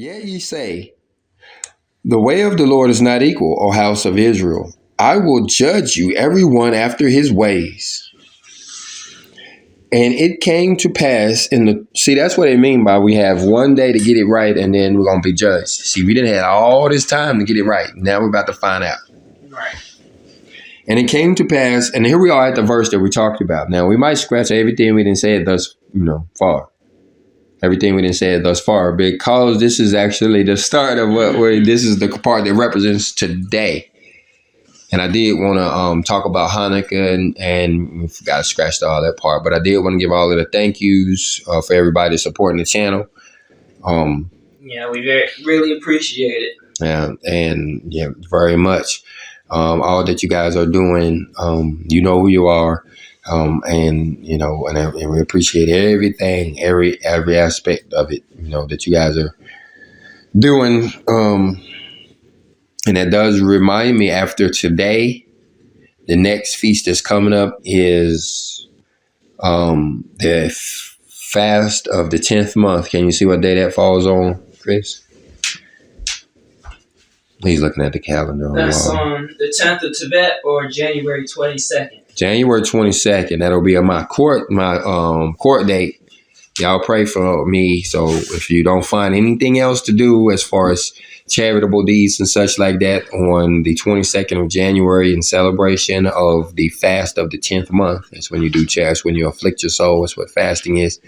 Yet ye say, the way of the Lord is not equal, O house of Israel. I will judge you, every one after his ways. And it came to pass see, that's what they mean by we have one day to get it right and then we're going to be judged. See, we didn't have all this time to get it right. Now we're about to find out. Right. And it came to pass, and here we are at the verse that we talked about. Now we might scratch everything we didn't say it thus, far. Everything we didn't say it thus far, because this is actually the start of this is the part that represents today. And I did want to talk about Hanukkah and we forgot to scratch all that part, but I did want to give all of the thank yous for everybody supporting the channel. Yeah, we really appreciate it. Yeah, and yeah, very much. All that you guys are doing, you know who you are, and we appreciate everything, every aspect of it, that you guys are doing. And that does remind me, after today, the next feast that's coming up is the fast of the 10th month. Can you see what day that falls on, Chris? He's looking at the calendar. That's on the 10th of Tibet or January 22nd. January 22nd. That'll be my court date. Y'all pray for me. So if you don't find anything else to do as far as charitable deeds and such like that on the 22nd of January in celebration of the fast of the 10th month, that's when you do charity, when you afflict your soul. That's what fasting is.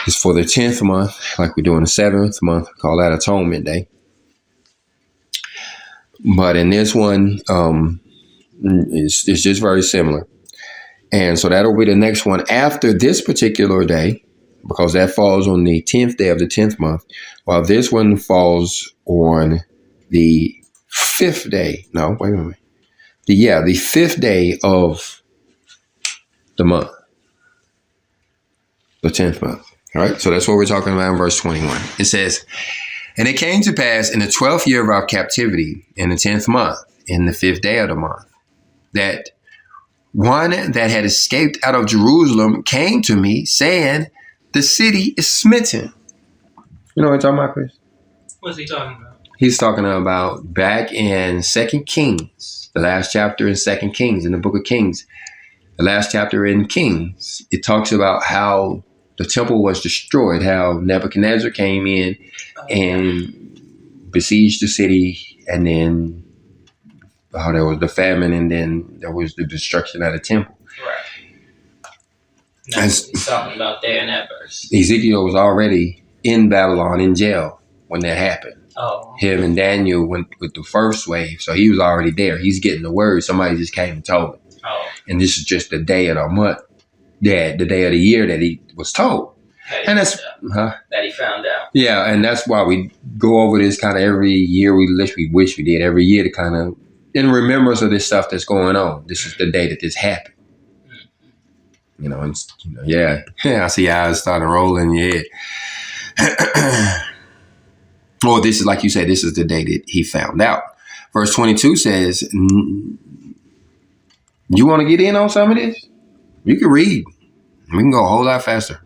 It's for the 10th month, like we do in the 7th month. We call that Atonement Day. But in this one, it's just very similar. And so that'll be the next one after this particular day, because that falls on the 10th day of the 10th month, while this one falls on the 5th day. No, wait a minute. The 5th day of the month, the 10th month. All right, so that's what we're talking about in verse 21. It says, and it came to pass in the 12th year of our captivity, in the 10th month, in the 5th day of the month, that one that had escaped out of Jerusalem came to me, saying, the city is smitten. You know what I'm talking about, Chris? What's he talking about? He's talking about back in 2 Kings, the last chapter in 2 Kings, in the book of Kings, the last chapter in Kings. It talks about how the temple was destroyed, how Nebuchadnezzar came in and besieged the city, and then how there was the famine, and then there was the destruction of the temple. Right. That's what he's talking about there in that verse. Ezekiel was already in Babylon in jail when that happened. Oh. Him and Daniel went with the first wave, so he was already there. He's getting the word. Somebody just came and told him. Oh. And this is just the day of the month, the day of the year that he was told. That he found out. Yeah, and that's why we go over this kind of every year. We wish we did every year, to kind of in remembrance of this stuff that's going on. This is the day that this happened. Yeah, I see eyes starting rolling. Yeah. Well, this is, like you said, this is the day that he found out. Verse 22 says, you want to get in on some of this? You can read. We can go a whole lot faster.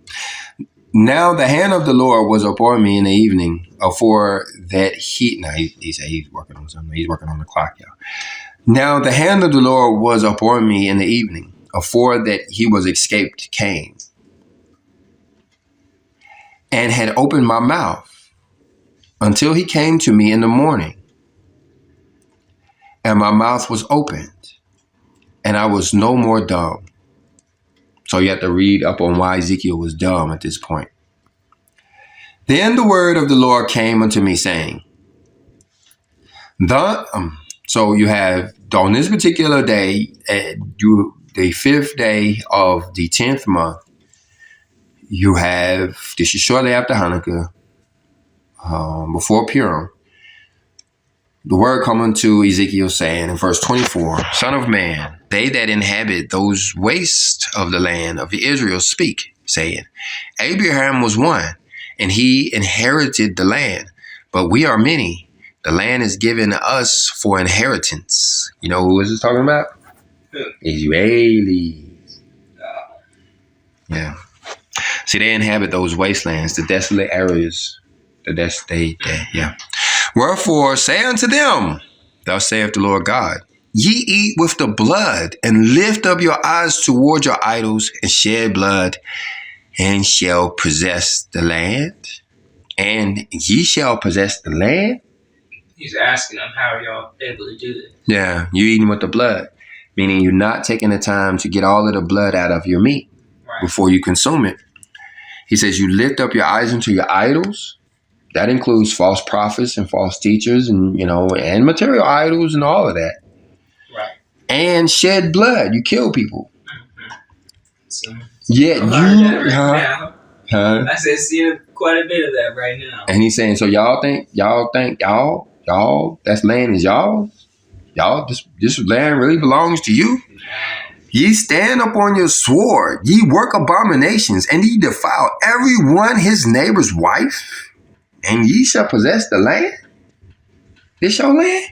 Now the hand of the Lord was upon me in the evening, for that he said he's working on something. He's working on the clock, y'all. Now the hand of the Lord was upon me in the evening, for that he was escaped came, and had opened my mouth until he came to me in the morning, and my mouth was opened, and I was no more dumb. So you have to read up on why Ezekiel was dumb at this point. Then the word of the Lord came unto me, saying, so you have, on this particular day, the 5th day of the 10th month, you have, this is shortly after Hanukkah, before Purim, the word coming to Ezekiel, saying in verse 24, Son of man, they that inhabit those wastes of the land of Israel speak, saying, Abraham was one, and he inherited the land, but we are many. The land is given us for inheritance. You know who is this talking about? Israelis. Yeah. See, they inhabit those wastelands, the desolate areas That's yeah. Wherefore say unto them, thus saith the Lord God, ye eat with the blood, and lift up your eyes toward your idols, and shed blood, and shall possess the land. And ye shall possess the land. He's asking them, how are y'all able to do this? Yeah, you eating with the blood, meaning you're not taking the time to get all of the blood out of your meat before you consume it. He says you lift up your eyes into your idols. That includes false prophets and false teachers, and and material idols and all of that. Right. And shed blood. You kill people. So, Yet you, now. I said, see quite a bit of that right now. And he's saying, so y'all think that land is y'all? Y'all, this land really belongs to you? Ye stand upon your sword, ye work abominations, and ye defile every one his neighbor's wife, and ye shall possess the land? This your land?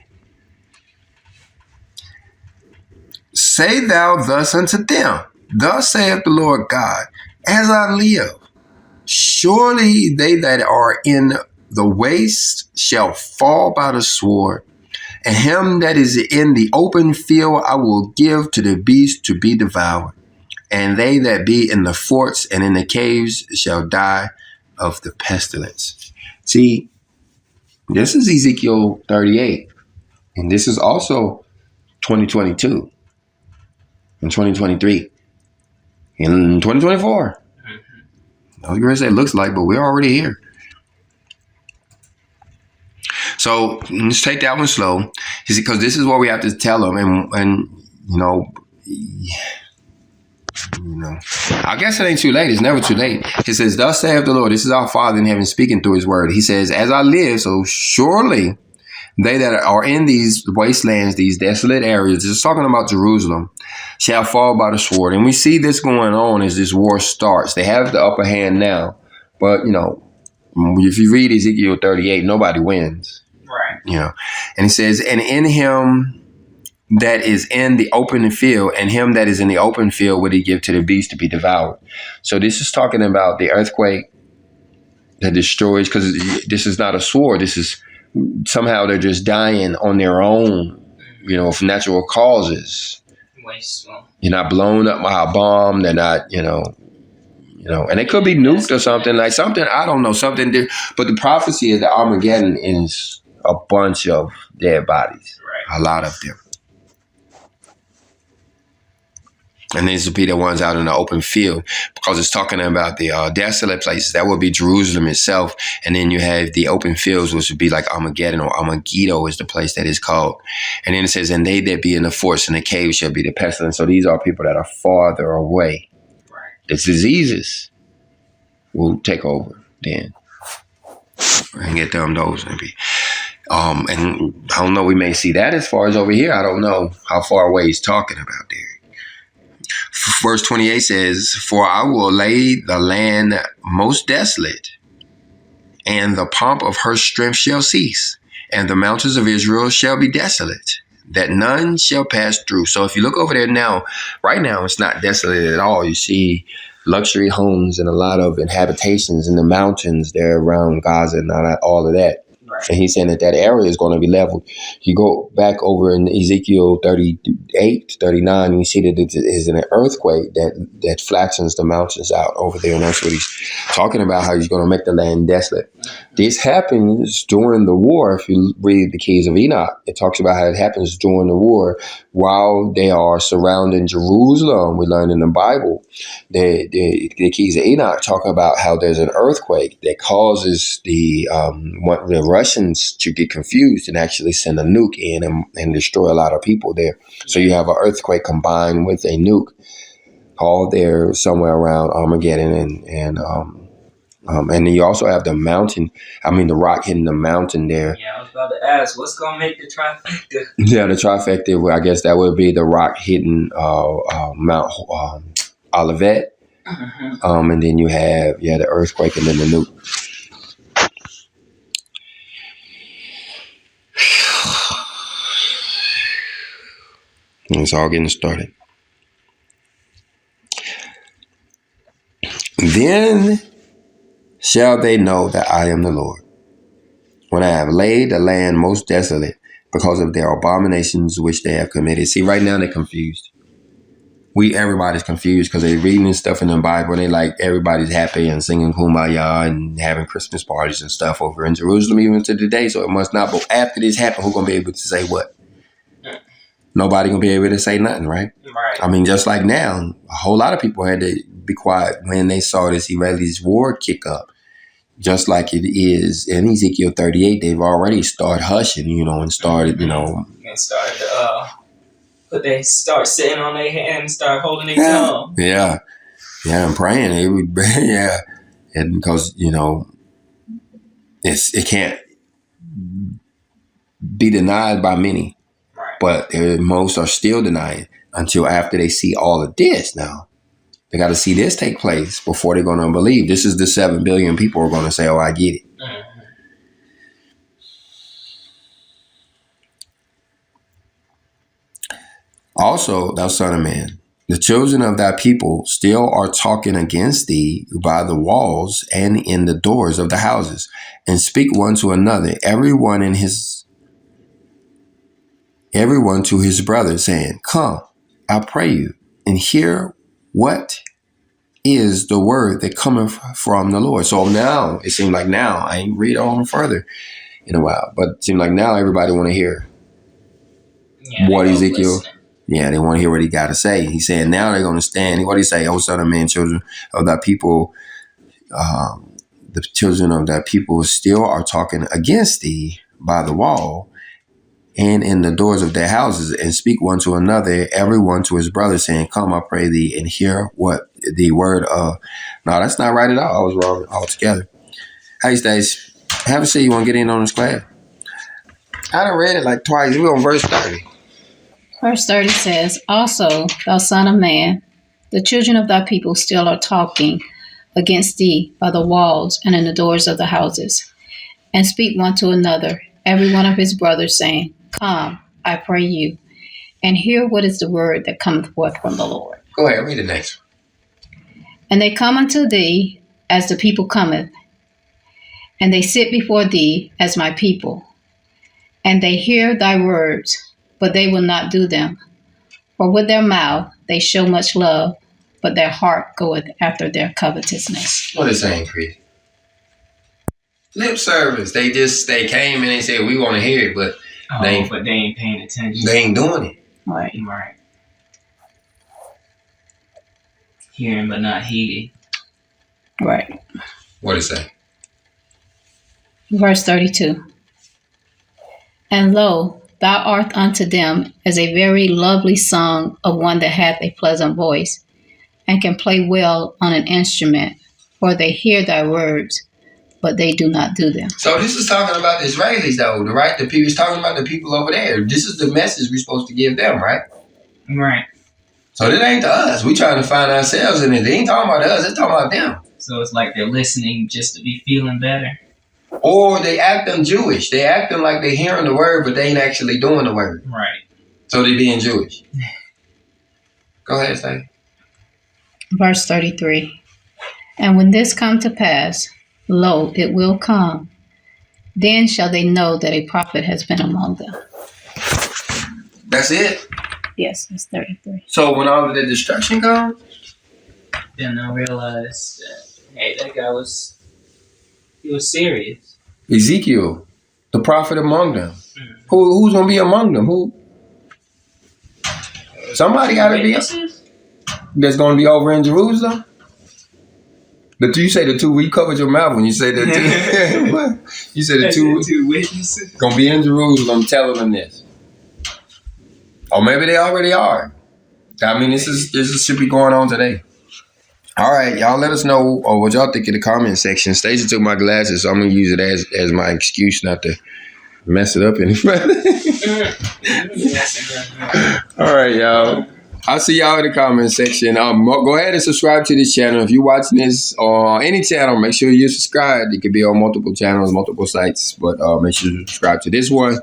Say thou thus unto them, thus saith the Lord God, as I live, surely they that are in the waste shall fall by the sword, and him that is in the open field I will give to the beast to be devoured. And they that be in the forts and in the caves shall die of the pestilence. See, this is Ezekiel 38. And this is also 2022 and 2023 and 2024. I was going to say it looks like, but we're already here. So let's take that one slow, because this is what we have to tell them, and I guess it ain't too late. It's never too late. He says, "Thus saith the Lord." This is our Father in heaven speaking through His word. He says, "As I live, so surely they that are in these wastelands, these desolate areas," just talking about Jerusalem, "shall fall by the sword." And we see this going on as this war starts. They have the upper hand now, but if you read Ezekiel 38, nobody wins. Right. And he says, "And in him that is in the open field, and him that is in the open field would he give to the beast to be devoured." So this is talking about the earthquake that destroys, because this is not a sword. This is somehow they're just dying on their own, from natural causes. You're not blown up by a bomb. They're not, and it could be nuked or something, I don't know, something different. But the prophecy is that Armageddon is a bunch of dead bodies, a lot of them. And these will be the ones out in the open field, because it's talking about the desolate places. That would be Jerusalem itself. And then you have the open fields, which would be like Armageddon, or Armageddon is the place that is called. And then it says, "And they that be in the forest and the cave shall be the pestilence." So these are people that are farther away. The diseases will take over then. And get them those maybe. And I don't know, we may see that as far as over here. I don't know how far away he's talking about there. Verse 28 says, "For I will lay the land most desolate, and the pomp of her strength shall cease, and the mountains of Israel shall be desolate, that none shall pass through." So if you look over there now, right now, it's not desolate at all. You see luxury homes and a lot of habitations in the mountains there around Gaza and all of that. Right. And he's saying that area is going to be leveled. You go back over in Ezekiel 38, 39, and you see that it is an earthquake that flattens the mountains out over there. And that's what he's talking about, how he's going to make the land desolate. This happens during the war. If you read the Keys of Enoch, it talks about how it happens during the war while they are surrounding Jerusalem. We learn in the Bible, the Keys of Enoch talk about how there's an earthquake that causes the Russians to get confused and actually send a nuke in and destroy a lot of people there. So you have an earthquake combined with a nuke all there somewhere around Armageddon, and then you also have the rock hitting the mountain there. Yeah, I was about to ask, what's going to make the trifecta? Yeah, the trifecta, I guess that would be the rock hitting Mount Olivet. Mm-hmm. And then you have, the earthquake and then the nuke. And it's all getting started. Then shall they know that I am the Lord. when I have laid the land most desolate because of their abominations which they have committed. See, right now they're confused. Everybody's confused because they're reading this stuff in the Bible and they like everybody's happy and singing Kumbaya and having Christmas parties and stuff over in Jerusalem even to today. So it must not. But after this happened, who's gonna be able to say what? Nobody gonna be able to say nothing, right? Right. I mean, just like now, a whole lot of people had to be quiet when they saw this Israelis war kick up. Just like it is in Ezekiel 38, they've already started hushing, and started, And started but they start sitting on their hands and start holding their tongue. Yeah, and praying. It would, yeah, and because it can't be denied by many, Right. but most are still denying until after they see all of this. Now they got to see this take place before they're going to believe. This is the 7 billion people are going to say, "Oh, I get it." Mm-hmm. Also, thou son of man, the children of thy people still are talking against thee by the walls and in the doors of the houses, and speak one to another, everyone to his brother, saying, Come, I pray you, and hear what is the word that cometh from the Lord. So now, it seems like now, I ain't read on further in a while, but it seems like now everybody want to hear what Ezekiel... Yeah, they want to hear what he got to say. He's saying now they're going to stand. What did he say? O son of man, children of thy people, the children of thy people still are talking against thee by the wall and in the doors of their houses, and speak one to another, every one to his brother, saying, Come, I pray thee, and hear what the word of... No, that's not right at all. I was wrong altogether. Hey, Stace, have a seat. You want to get in on this class? I done read it like twice. We're on verse 30. Verse 30 says, Also, thou son of man, the children of thy people still are talking against thee by the walls and in the doors of the houses, and speak one to another, every one of his brothers, saying, Come, I pray you, and hear what is the word that cometh forth from the Lord. Go ahead, read the next one. And they come unto thee as the people cometh, and they sit before thee as my people, and they hear thy words, but they will not do them. For with their mouth they show much love, but their heart goeth after their covetousness. What is saying, Chris? Lip service. They came and they said, we want to hear it, but they ain't paying attention. They ain't doing it. Right. Hearing but not heeding. Right. What is that? Verse 32. And lo, thou art unto them as a very lovely song of one that hath a pleasant voice, and can play well on an instrument, for they hear thy words, but they do not do them. So this is talking about the Israelis, though, right? The people is talking about the people over there. This is the message we're supposed to give them, right? Right. So that ain't to us. We trying to find ourselves in it. They ain't talking about us. It's talking about them. So it's like they're listening just to be feeling better. Or they acting Jewish. They acting like they hearing the word, but they ain't actually doing the word. Right. So they being Jewish. Go ahead, Steve. Verse 33. And when this come to pass, lo, it will come. Then shall they know that a prophet has been among them. That's it? Yes, it's 33. So when all of the destruction comes? Then I realized that, hey, that guy was serious. Ezekiel, the prophet among them. Who's going to be among them? Who? Somebody got to be. That's going to be over in Jerusalem? You say the two. You covered your mouth when you say the two. You said the two witnesses. Going to be in Jerusalem telling them this. Or maybe they already are. I mean, this should be going on today. All right, y'all let us know what y'all think in the comment section. Stacey took my glasses, so I'm going to use it as my excuse not to mess it up any further. All right, y'all. I'll see y'all in the comment section. Go ahead and subscribe to this channel. If you're watching this on any channel, make sure you subscribe. It could be on multiple channels, multiple sites, but make sure you subscribe to this one.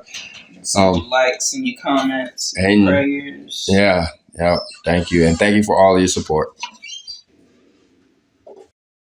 Some likes and your comments and prayers. Yeah. Thank you. And thank you for all of your support.